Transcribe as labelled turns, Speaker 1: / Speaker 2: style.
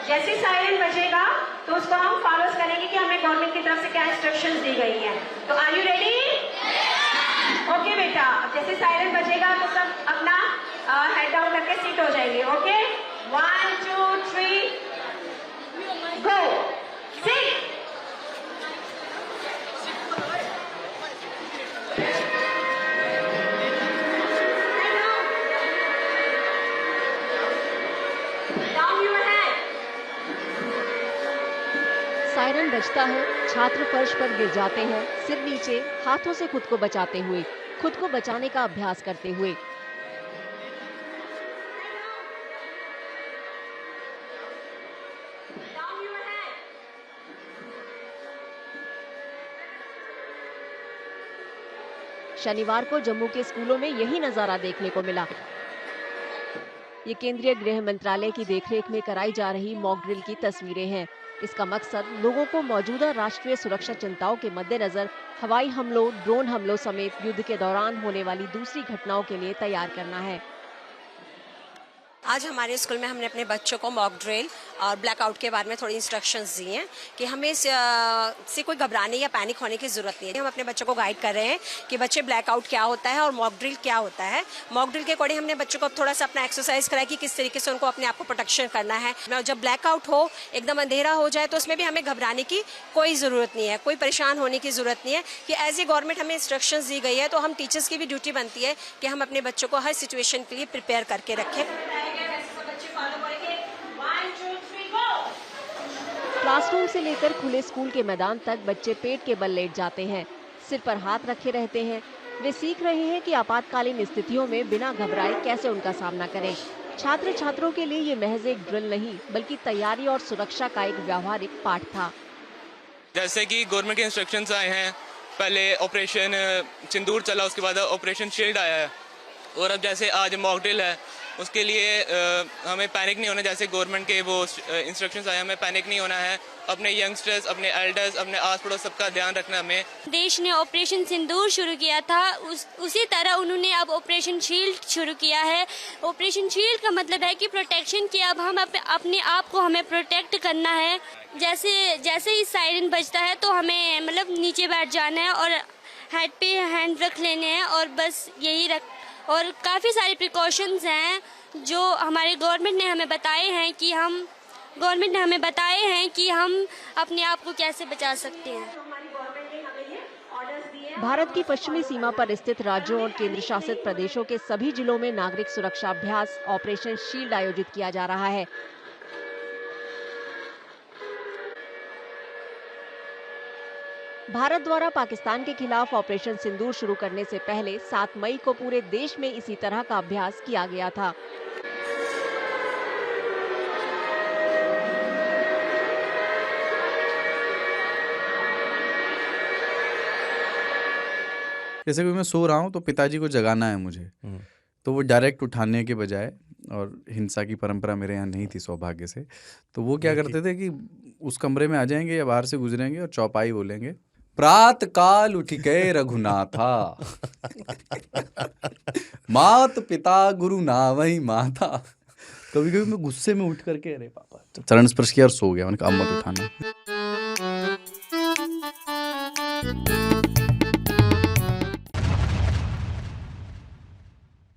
Speaker 1: जैसे साइरन बजेगा तो उसको हम फॉलो करेंगे कि हमें गवर्नमेंट की तरफ से क्या इंस्ट्रक्शंस दी गई हैं। तो आर यू रेडी? ओके बेटा, जैसे साइरन बजेगा तो सब अपना हेड डाउन करके सीट हो जाएंगे। ओके, 1 2 3 गो। सिट।
Speaker 2: सायरन बजता है, छात्र फर्श पर गिर जाते हैं, सिर नीचे, हाथों से खुद को बचाते हुए, खुद को बचाने का अभ्यास करते हुए। शनिवार को जम्मू के स्कूलों में यही नजारा देखने को मिला। ये केंद्रीय गृह मंत्रालय की देखरेख में कराई जा रही मॉक ड्रिल की तस्वीरें हैं। इसका मकसद लोगों को मौजूदा राष्ट्रीय सुरक्षा चिंताओं के मद्देनजर हवाई हमलों, ड्रोन हमलों समेत युद्ध के दौरान होने वाली दूसरी घटनाओं के लिए तैयार करना है।
Speaker 3: आज हमारे स्कूल में हमने अपने बच्चों को मॉक ड्रिल और ब्लैकआउट के बारे में थोड़ी इंस्ट्रक्शंस दी हैं कि हमें इससे कोई घबराने या पैनिक होने की ज़रूरत नहीं है। हम अपने बच्चों को गाइड कर रहे हैं कि बच्चे ब्लैकआउट क्या होता है और मॉक ड्रिल क्या होता है। मॉक ड्रिल के अकॉर्डिंग हमने बच्चों को थोड़ा सा अपना एक्सरसाइज कराया कि किस तरीके से उनको अपने आप को प्रोटेक्शन करना है। जब ब्लैकआउट हो, एकदम अंधेरा हो जाए तो उसमें भी हमें घबराने की कोई ज़रूरत नहीं है, कोई परेशान होने की ज़रूरत नहीं है कि एज ए गवर्नमेंट हमें इंस्ट्रक्शंस दी गई है तो हम टीचर्स की भी ड्यूटी बनती है कि हम अपने बच्चों को हर सिचुएशन के लिए प्रिपेयर करके रखें।
Speaker 2: क्लासरूम से लेकर खुले स्कूल के मैदान तक बच्चे पेट के बल लेट जाते हैं, सिर पर हाथ रखे रहते हैं। वे सीख रहे हैं कि आपातकालीन स्थितियों में बिना घबराए कैसे उनका सामना करें। छात्र छात्रों के लिए ये महज एक ड्रिल नहीं, बल्कि तैयारी और सुरक्षा का एक व्यावहारिक पाठ था।
Speaker 4: जैसे कि गवर्नमेंट के इंस्ट्रक्शंस आए हैं, पहले ऑपरेशन सिंदूर चला, उसके बाद ऑपरेशन शील्ड आया है, और अब जैसे आज मॉक ड्रिल है, उसके लिए हमें पैनिक नहीं होना। जैसे गवर्नमेंट के वो इंस्ट्रक्शंस आए, हमें पैनिक नहीं होना है। अपने यंगस्टर्स, अपने एल्डर्स, अपने आस पड़ोस सबका ध्यान रखना हमें।
Speaker 5: देश ने ऑपरेशन सिंदूर शुरू किया था, उसी तरह उन्होंने अब ऑपरेशन शील्ड शुरू किया है। ऑपरेशन शील्ड का मतलब है कि प्रोटेक्शन की, अब हम अपने आप को हमें प्रोटेक्ट करना है। जैसे ही सायरन बजता है तो हमें मतलब नीचे बैठ जाना है और हेड पे हैंड रख लेने हैं और बस यही और काफ़ी सारे प्रिकॉशंस हैं जो हमारे गवर्नमेंट ने हमें बताए हैं कि हम अपने आप को कैसे बचा सकते हैं।
Speaker 2: भारत की पश्चिमी सीमा पर स्थित राज्यों और केंद्र शासित प्रदेशों के सभी जिलों में नागरिक सुरक्षा अभ्यास ऑपरेशन शील्ड आयोजित किया जा रहा है। भारत द्वारा पाकिस्तान के खिलाफ ऑपरेशन सिंदूर शुरू करने से पहले 7 मई को पूरे देश में इसी तरह का अभ्यास किया गया था।
Speaker 6: जैसे कि मैं सो रहा हूँ तो पिताजी को जगाना है मुझे, तो वो डायरेक्ट उठाने के बजाय, और हिंसा की परंपरा मेरे यहाँ नहीं थी सौभाग्य से, तो वो क्या करते थे कि उस कमरे में आ जाएंगे या बाहर से गुजरेंगे और चौपाई बोलेंगे, प्रात काल उठ के रघुनाथा मात पिता गुरु नावही माता। कभी कभी मैं गुस्से में उठ करके अरे पापा चरण स्पर्श किया और सो गया। मैंने कहा अब मत उठाना।